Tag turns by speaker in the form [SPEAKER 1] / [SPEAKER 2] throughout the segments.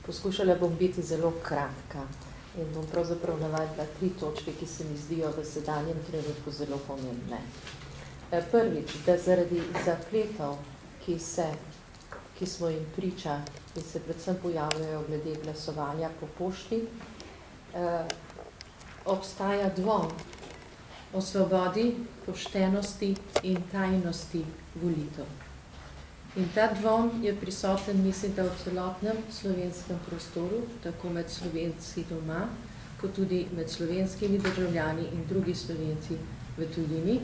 [SPEAKER 1] Poskušala bom biti zelo kratka in bom pravzaprav navedla 3 točke, ki se mi zdijo v sedanjem trenutku zelo pomembne. Prvič, da zaradi zapletov, ki smo jim priča in se predvsem pojavljajo glede glasovanja po pošti, obstaja dvom o svobodi, poštenosti in tajnosti volitev. In ta dvom je prisoten, mislim, da v celotnem slovenskem prostoru, tako med Slovenci doma, kot tudi med slovenskimi državljani in drugi Slovenci v tujini.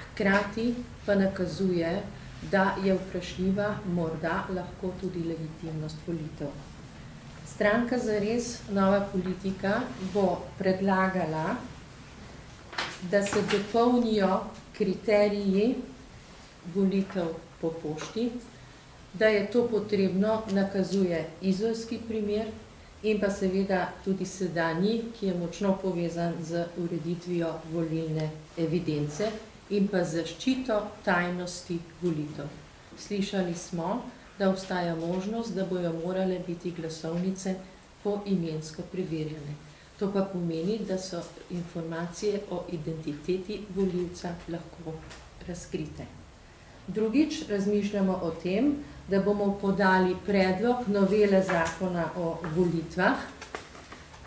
[SPEAKER 1] Hkrati pa nakazuje, da je vprašljiva morda lahko tudi legitimnost volitev. Stranka Zares, Nova politika bo predlagala, da se dopolnijo kriteriji volitev po pošti, da je to potrebno, nakazuje izolski primer in pa seveda tudi sedanji, ki je močno povezan z ureditvijo volilne evidence in pa zaščito tajnosti volitev. Slišali smo, da obstaja možnost, da bojo morale biti glasovnice poimensko preverjene. To pa pomeni, da so informacije o identiteti volivca lahko razkrite. Drugič, razmišljamo o tem, da bomo podali predlog novele zakona o volitvah,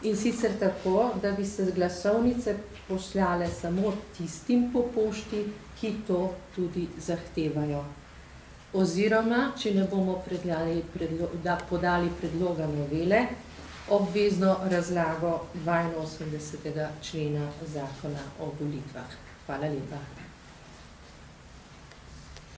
[SPEAKER 1] in sicer tako, da bi se glasovnice poslale samo tistim po pošti, ki to tudi zahtevajo. Oziroma, če ne bomo podali predloga novele, obvezno razlago 82. člena zakona o volitvah. Hvala lepa.